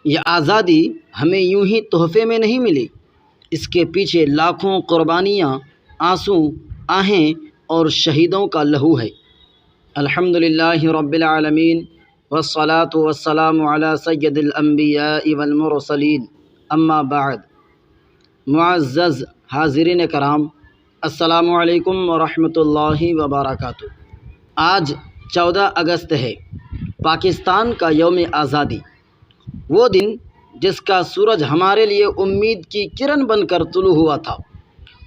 یہ آزادی ہمیں یوں ہی تحفے میں نہیں ملی، اس کے پیچھے لاکھوں قربانیاں، آنسو، آہیں اور شہیدوں کا لہو ہے۔ الحمدللہ رب العالمین والصلاة والسلام علی سید الانبیاء والمرسلین، اما بعد۔ معزز حاضرین کرام، السلام علیکم ورحمۃ اللہ وبرکاتہ۔ آج 14 اگست ہے، پاکستان کا یوم آزادی، وہ دن جس کا سورج ہمارے لیے امید کی کرن بن کر طلوع ہوا تھا،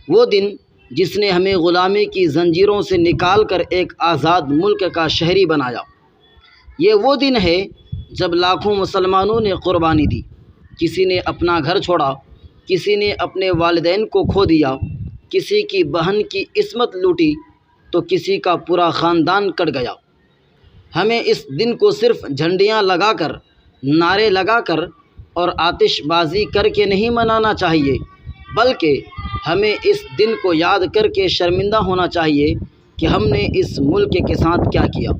وہ دن جس نے ہمیں غلامی کی زنجیروں سے نکال کر ایک آزاد ملک کا شہری بنایا۔ یہ وہ دن ہے جب لاکھوں مسلمانوں نے قربانی دی، کسی نے اپنا گھر چھوڑا، کسی نے اپنے والدین کو کھو دیا، کسی کی بہن کی عصمت لوٹی تو کسی کا پورا خاندان کٹ گیا۔ ہمیں اس دن کو صرف جھنڈیاں لگا کر، نعرے لگا کر اور آتش بازی کر کے نہیں منانا چاہیے، بلکہ ہمیں اس دن کو یاد کر کے شرمندہ ہونا چاہیے کہ ہم نے اس ملک کے ساتھ کیا کیا۔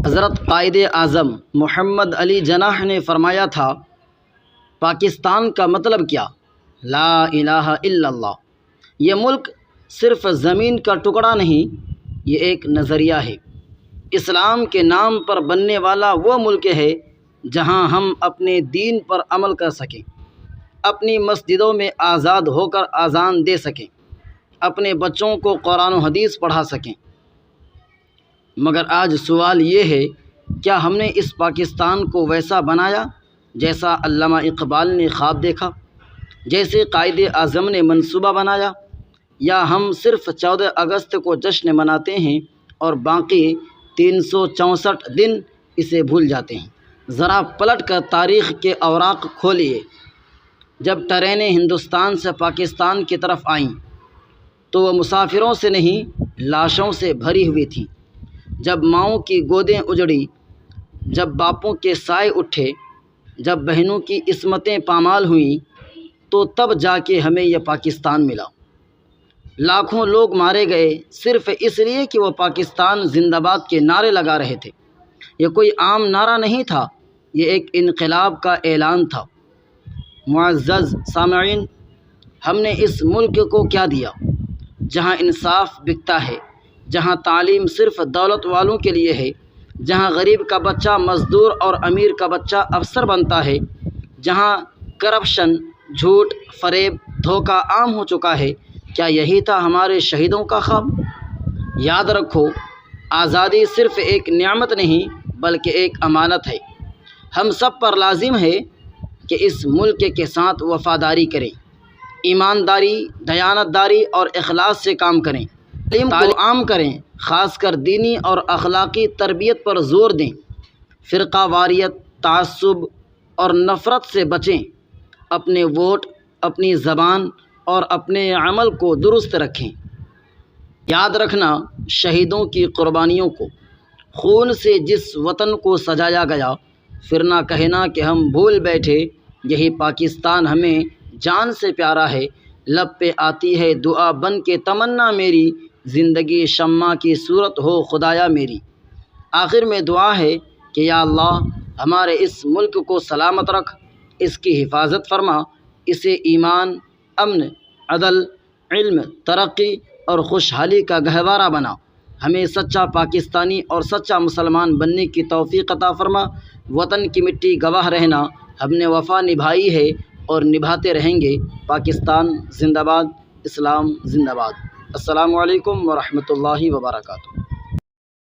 حضرت قائد اعظم محمد علی جناح نے فرمایا تھا، پاکستان کا مطلب کیا؟ لا الہ الا اللہ۔ یہ ملک صرف زمین کا ٹکڑا نہیں، یہ ایک نظریہ ہے۔ اسلام کے نام پر بننے والا وہ ملک ہے جہاں ہم اپنے دین پر عمل کر سکیں، اپنی مسجدوں میں آزاد ہو کر اذان دے سکیں، اپنے بچوں کو قرآن و حدیث پڑھا سکیں۔ مگر آج سوال یہ ہے، کیا ہم نے اس پاکستان کو ویسا بنایا جیسا علامہ اقبال نے خواب دیکھا، جیسے قائد اعظم نے منصوبہ بنایا، یا ہم صرف 14 اگست کو جشن مناتے ہیں اور باقی 364 دن اسے بھول جاتے ہیں؟ ذرا پلٹ کر تاریخ کے اوراق کھولیے۔ جب ٹرینیں ہندوستان سے پاکستان کی طرف آئیں تو وہ مسافروں سے نہیں، لاشوں سے بھری ہوئی تھیں۔ جب ماؤں کی گودیں اجڑی، جب باپوں کے سائے اٹھے، جب بہنوں کی عصمتیں پامال ہوئیں، تو تب جا کے ہمیں یہ پاکستان ملا۔ لاکھوں لوگ مارے گئے صرف اس لیے کہ وہ پاکستان زندہ باد کے نعرے لگا رہے تھے۔ یہ کوئی عام نعرہ نہیں تھا، یہ ایک انقلاب کا اعلان تھا۔ معزز سامعین، ہم نے اس ملک کو کیا دیا؟ جہاں انصاف بکتا ہے، جہاں تعلیم صرف دولت والوں کے لیے ہے، جہاں غریب کا بچہ مزدور اور امیر کا بچہ افسر بنتا ہے، جہاں کرپشن، جھوٹ، فریب، دھوکہ عام ہو چکا ہے، کیا یہی تھا ہمارے شہیدوں کا خواب؟ یاد رکھو، آزادی صرف ایک نعمت نہیں بلکہ ایک امانت ہے۔ ہم سب پر لازم ہے کہ اس ملک کے ساتھ وفاداری کریں، ایمانداری، دیانتداری اور اخلاص سے کام کریں، تعلیم کو عام کریں، خاص کر دینی اور اخلاقی تربیت پر زور دیں، فرقہ واریت، تعصب اور نفرت سے بچیں، اپنے ووٹ، اپنی زبان اور اپنے عمل کو درست رکھیں۔ یاد رکھنا، شہیدوں کی قربانیوں کو، خون سے جس وطن کو سجایا گیا، پھر نہ کہنا کہ ہم بھول بیٹھے، یہی پاکستان ہمیں جان سے پیارا ہے۔ لب پہ آتی ہے دعا بن کے تمنا میری، زندگی شمع کی صورت ہو خدایا میری۔ آخر میں دعا ہے کہ یا اللہ ہمارے اس ملک کو سلامت رکھ، اس کی حفاظت فرما، اسے ایمان، امن، عدل، علم، ترقی اور خوشحالی کا گہوارہ بنا۔ ہمیں سچا پاکستانی اور سچا مسلمان بننے کی توفیق عطا فرما۔ وطن کی مٹی گواہ رہنا، ہم نے وفا نبھائی ہے اور نبھاتے رہیں گے۔ پاکستان زندہ باد، اسلام زندہ باد۔ السلام علیکم ورحمۃ اللہ وبرکاتہ۔